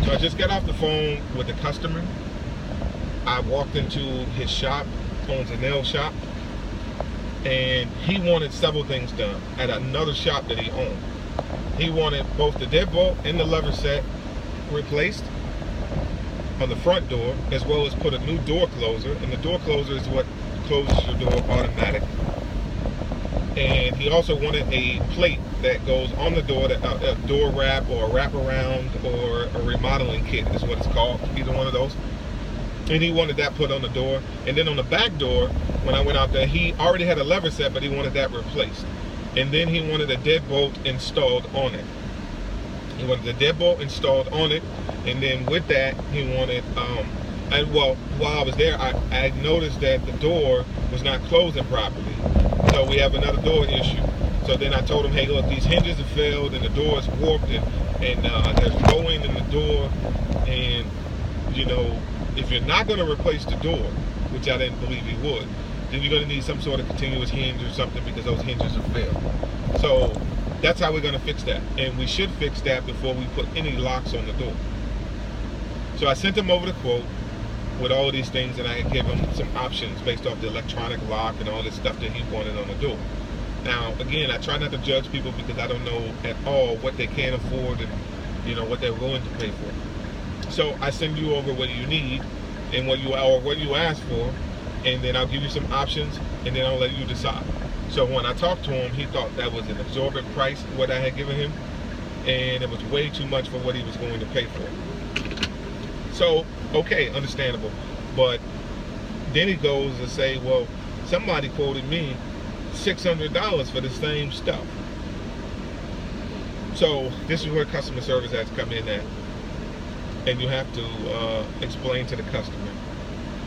So I just got off the phone with the customer. I walked into his shop, owns a nail shop, and he wanted several things done at another shop that he owned. He wanted both the deadbolt and the lever set replaced on the front door, as well as put a new door closer, and the door closer is what closes your door automatic. And he also wanted a plate that goes on the door, that a door wrap or a wraparound or a remodeling kit is what it's called, either one of those. And he wanted that put on the door. And then on the back door, when I went out there, he already had a lever set, but he wanted that replaced. And then he wanted a deadbolt installed on it. He wanted the deadbolt installed on it, and then with that, he wanted, and well, while I was there, I noticed that the door was not closing properly. So we have another door issue. So then I told him, hey, look, these hinges have failed, and the door is warped, and there's bowing in the door, and, you know, if you're not going to replace the door, which I didn't believe he would, then you're going to need some sort of continuous hinge or something, because those hinges have failed. So that's how we're going to fix that. And we should fix that before we put any locks on the door. So I sent him over the quote with all of these things, and I gave him some options based off the electronic lock and all this stuff that he wanted on the door. Now, again, I try not to judge people because I don't know at all what they can afford and, you know, what they're willing to pay for. So I send you over what you need and what you ask for, and then I'll give you some options, and then I'll let you decide. So when I talked to him, he thought that was an exorbitant price, what I had given him, and it was way too much for what he was going to pay for. So, okay, understandable. But then he goes to say, well, somebody quoted me $600 for the same stuff. So this is where customer service has to come in at. And you have to explain to the customer.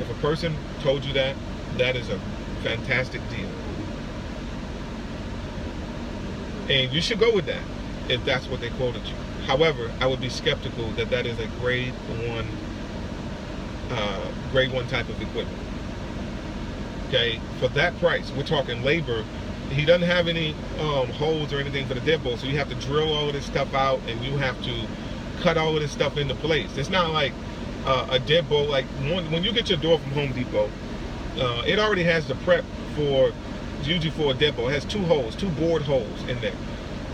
If a person told you that, that is a fantastic deal. And you should go with that if that's what they quoted you. However, I would be skeptical that that is a grade one type of equipment. Okay, for that price, we're talking labor. He doesn't have any holes or anything for the deadbolt, so you have to drill all of this stuff out, and you have to cut all of this stuff into place. It's not like a deadbolt. Like when you get your door from Home Depot, it already has the prep for, usually for a deadbolt. It has two holes, two bored holes in there.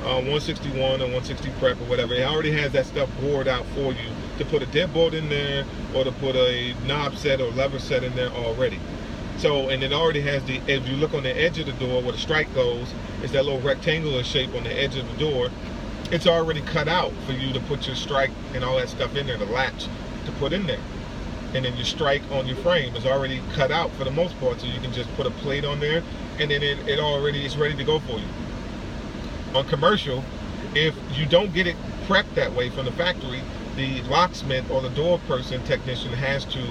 161 or 160 prep or whatever. It already has that stuff bored out for you to put a deadbolt in there or to put a knob set or lever set in there already. So, and it already has the, if you look on the edge of the door where the strike goes, it's that little rectangular shape on the edge of the door. It's already cut out for you to put your strike and all that stuff in there, the latch to put in there. And then your strike on your frame is already cut out for the most part, so you can just put a plate on there, and then it already is ready to go for you. On commercial, if you don't get it prepped that way from the factory, the locksmith or the door person, technician, has to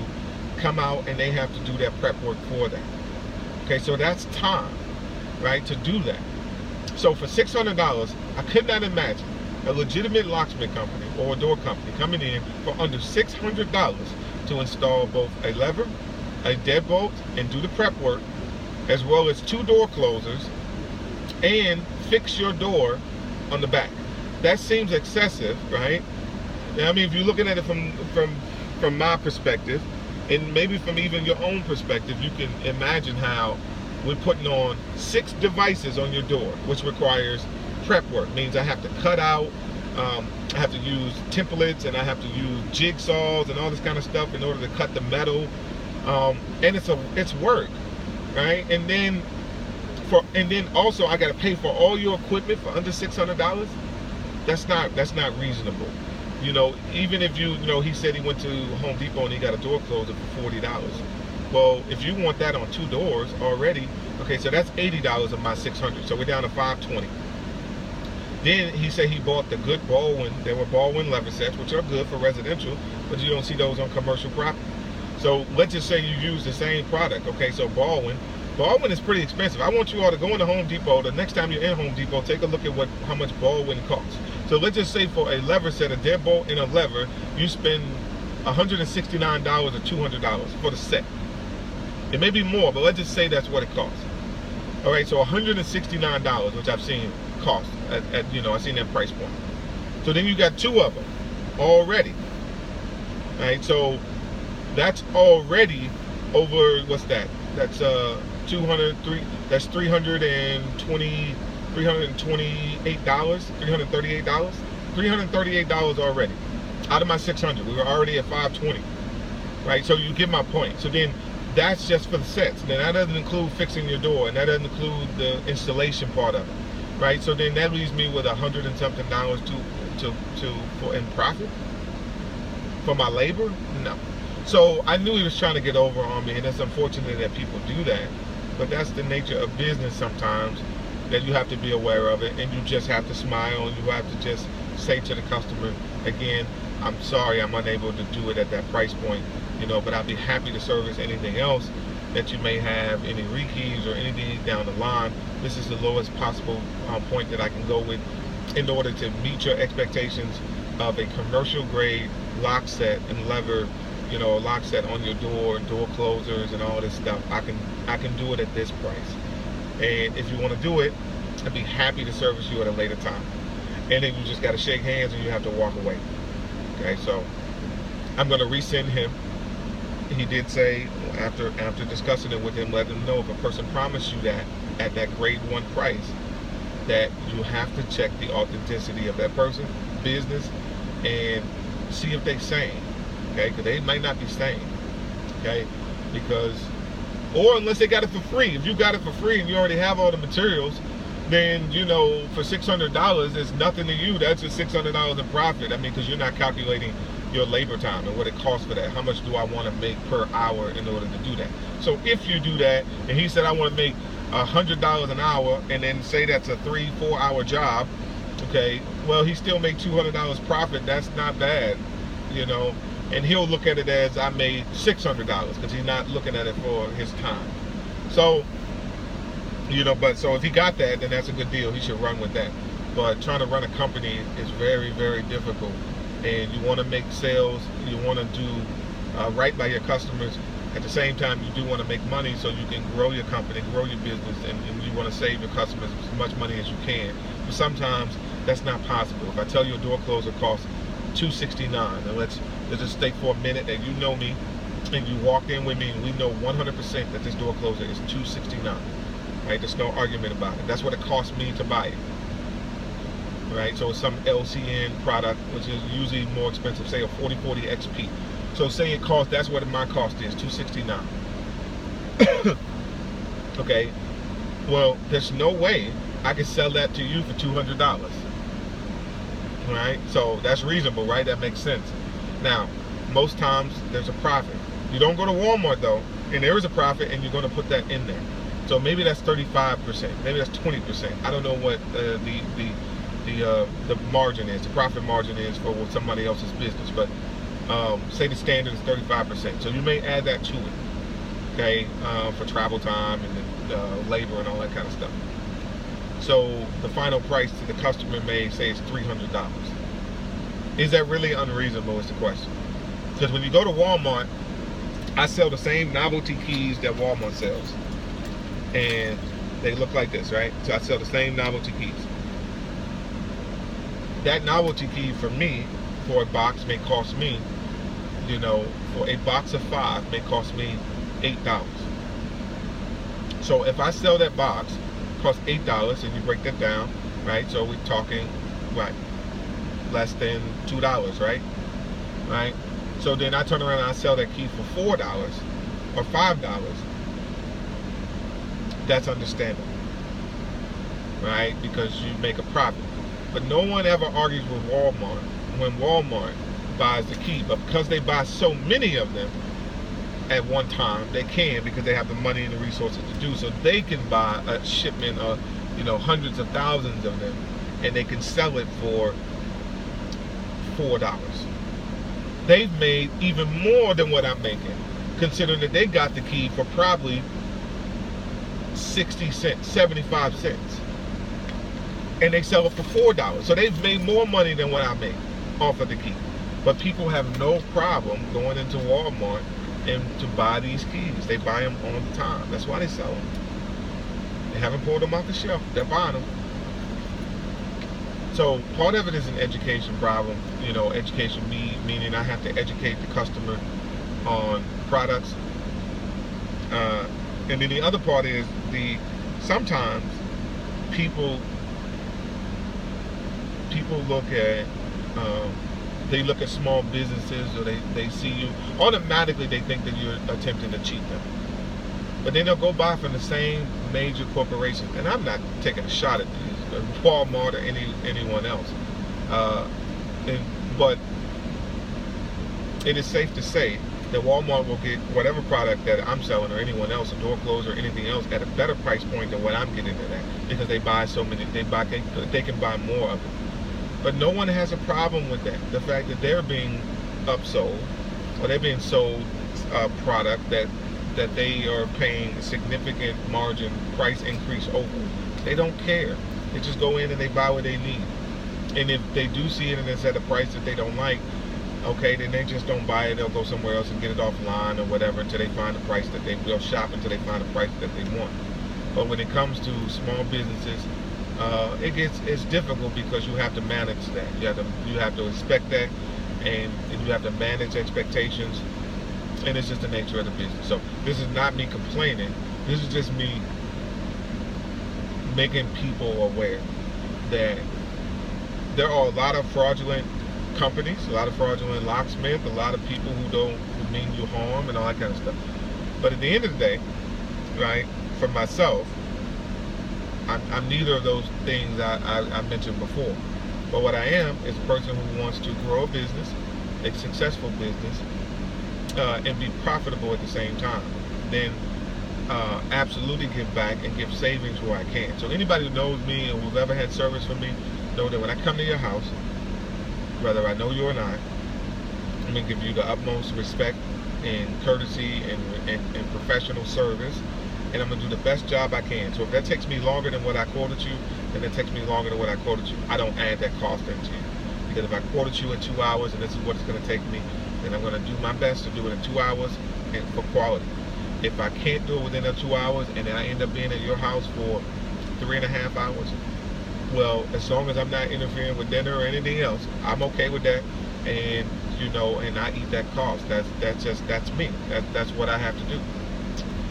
come out and they have to do that prep work for that. Okay, so that's time, right, to do that. So for $600, I could not imagine a legitimate locksmith company or a door company coming in for under $600 to install both a lever, a deadbolt, and do the prep work, as well as two door closers, and fix your door on the back. That seems excessive, right? I mean, if you're looking at it from my perspective, and maybe from even your own perspective, you can imagine how we're putting on 6 devices on your door, which requires prep work. Means I have to cut out, I have to use templates, and I have to use jigsaws and all this kind of stuff in order to cut the metal. And it's work, right? And then also I got to pay for all your equipment for under $600. That's not reasonable. You know, even if you know, he said he went to Home Depot and he got a door closer for $40. Well, if you want that on 2 doors already, okay, so that's $80 of my $600. So we're down to $520. Then he said he bought the good Baldwin. There were Baldwin lever sets, which are good for residential, but you don't see those on commercial property. So let's just say you use the same product. Okay, so Baldwin is pretty expensive. I want you all to go into Home Depot. The next time you're in Home Depot, take a look at how much Baldwin costs. So let's just say for a lever set, a deadbolt and a lever, you spend $169 or $200 for the set. It may be more, but let's just say that's what it costs. All right, so $169, which I've seen cost at you know, I've seen that price point. So then you got 2 of them already. right? So that's already over, what's that? That's 203, that's $328, $338 already. Out of my 600, we were already at 520, right? So you get my point. So then that's just for the sets. Then that doesn't include fixing your door, and that doesn't include the installation part of it, right? So then that leaves me with $100 and something for in profit for my labor. No. So I knew he was trying to get over on me, and it's unfortunate that people do that, but that's the nature of business sometimes, that you have to be aware of it, and you just have to smile, and you have to just say to the customer, again, I'm sorry I'm unable to do it at that price point, but I'd be happy to service anything else that you may have, any rekeys or anything down the line. This is the lowest possible point that I can go with in order to meet your expectations of a commercial grade lock set and lever, a lock set on your door closers and all this stuff. I can do it at this price. And if you want to do it, I'd be happy to service you at a later time. And then you just got to shake hands and you have to walk away. Okay, so I'm going to resend him. He did say, after discussing it with him, let him know if a person promised you that at that grade 1 price, that you have to check the authenticity of that person, business, and see if they're sane. Okay, because they might not be sane. Okay, or unless they got it for free. If you got it for free and you already have all the materials, then for $600, it's nothing to you. That's just $600 in profit. I mean, because you're not calculating your labor time and what it costs for that. How much do I want to make per hour in order to do that? So if you do that, and he said I want to make $100 an hour, and then say that's a 3-4 hour job, okay, well, he still made $200 profit. That's not bad, and he'll look at it as I made $600 because he's not looking at it for his time. So but so if he got that, then that's a good deal. He should run with that. But trying to run a company is very, very difficult, and you want to make sales, you want to do right by your customers. At the same time, you do want to make money so you can grow your company, grow your business, and you want to save your customers as much money as you can. But sometimes that's not possible. If I tell you a door closer costs $269, and let's just think for a minute that you know me and you walked in with me and we know 100% that this door closer is $269. Right? There's no argument about it. That's what it cost me to buy it. Right? So it's some LCN product, which is usually more expensive, say a 4040 XP. So say it costs, that's what my cost is, $269. Okay. Well, there's no way I can sell that to you for $200. Right? So that's reasonable, right? That makes sense. Now, most times there's a profit. You don't go to Walmart though, and there is a profit, and you're going to put that in there. So maybe that's 35%, maybe that's 20%. I don't know what the margin is, the profit margin is for somebody else's business, but say the standard is 35%. So you may add that to it, okay, for travel time and labor and all that kind of stuff. So the final price to the customer may say it's $300. Is that really unreasonable is the question. Because when you go to Walmart, I sell the same novelty keys that Walmart sells. And they look like this, right? So I sell the same novelty keys. That novelty key for me, for a box, may cost me, for a box of 5 may cost me $8. So if I sell that box, costs $8, and you break that down, right? So we're talking, right, less than $2, right? Right? So then I turn around and I sell that key for $4 or $5. That's understandable, right? Because you make a profit. But no one ever argues with Walmart when Walmart buys the key. But because they buy so many of them at one time, they can, because they have the money and the resources to do so. They can buy a shipment of, hundreds of thousands of them, and they can sell it for $4. They've made even more than what I'm making, considering that they got the key for probably 60 cents, 75 cents, and they sell it for $4. So they've made more money than what I make off of the key. But people have no problem going into Walmart and to buy these keys. They buy them all the time. That's why they sell them. They haven't pulled them off the shelf. They're buying them. So part of it is an education problem. Education meaning I have to educate the customer on products. And then the other part is sometimes people look at they look at small businesses, or they see you automatically, they think that you're attempting to cheat them. But then they'll go buy from the same major corporations, and I'm not taking a shot at these, Walmart or anyone else. But it is safe to say that Walmart will get whatever product that I'm selling, or anyone else, a door closer or anything else, at a better price point than what I'm getting it at, because they buy so many, they can buy more of it. But no one has a problem with that. The fact that they're being upsold, or they're being sold a product that they are paying significant margin price increase over. They don't care. They just go in and they buy what they need. And if they do see it and it's at a price that they don't like, okay, then they just don't buy it. They'll go somewhere else and get it offline or whatever until they find a price that they'll shop until they find a price that they want. But when it comes to small businesses, it's difficult, because you have to manage that. You have to expect that, and you have to manage expectations, and it's just the nature of the business. So this is not me complaining. This is just me making people aware that there are a lot of fraudulent companies, a lot of fraudulent locksmith, a lot of people who mean you harm and all that kind of stuff. But at the end of the day, right, for myself, I'm neither of those things I mentioned before. But what I am is a person who wants to grow a business, a successful business, and be profitable at the same time. Then absolutely give back and give savings where I can. So anybody who knows me and who's ever had service from me, know that when I come to your house, whether I know you or not, I'm going to give you the utmost respect and courtesy and professional service, and I'm going to do the best job I can. So if that takes me longer than what I quoted you, then it takes me longer than what I quoted you. I don't add that cost into you. Because if I quoted you in 2 hours and this is what it's going to take me, then I'm going to do my best to do it in 2 hours and for quality. If I can't do it within the 2 hours and then I end up being at your house for 3.5 hours, well, as long as I'm not interfering with dinner or anything else, I'm okay with that. And and I eat that cost. That's me. That's what I have to do.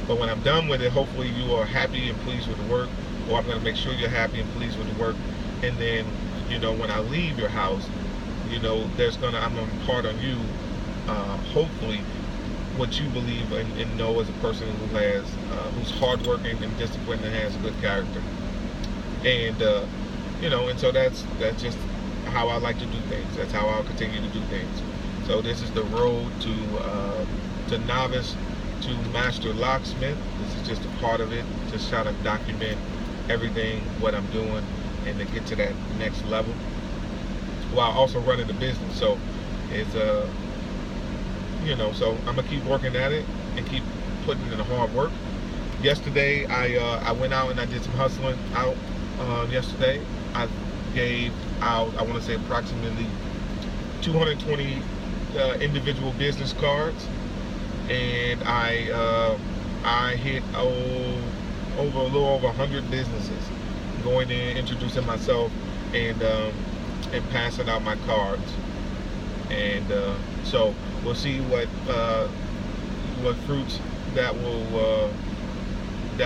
But when I'm done with it, hopefully you are happy and pleased with the work, or I'm going to make sure you're happy and pleased with the work. And then, when I leave your house, I'm going to impart on you, hopefully, what you believe and know as a person who has, who's hardworking and disciplined and has good character. And, and so that's just how I like to do things. That's how I'll continue to do things. So this is the road to novice to master locksmith. This is just a part of it, just trying to document everything, what I'm doing, and to get to that next level while also running the business. So it's so I'm gonna keep working at it and keep putting in the hard work. Yesterday I went out and I did some hustling out. Yesterday I gave out, I want to say, approximately 220 individual business cards, and I hit a little over 100 businesses, going in, introducing myself, and passing out my cards. And so we'll see what fruits that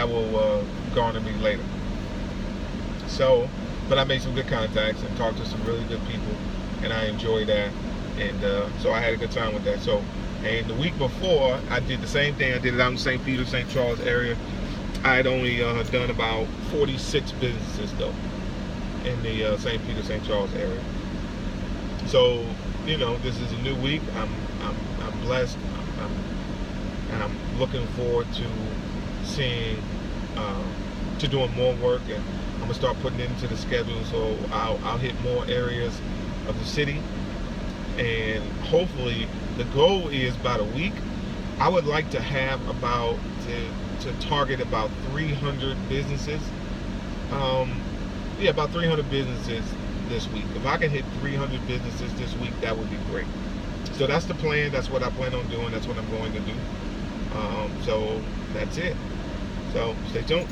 will garner me later. So, but I made some good contacts and talked to some really good people, and I enjoyed that, and so I had a good time with that. So, and the week before, I did the same thing. I did it out in St. Peter, St. Charles area. I had only done about 46 businesses though in the St. Peter, St. Charles area. So, this is a new week. I'm blessed. And I'm looking forward to seeing, to doing more work, and I'm gonna start putting it into the schedule, so I'll hit more areas of the city, and hopefully the goal is about a week. I would like to have about to target about 300 businesses. Yeah, about 300 businesses this week. If I can hit 300 businesses this week, that would be great. So that's the plan. That's what I plan on doing. That's what I'm going to do. So that's it. So stay tuned.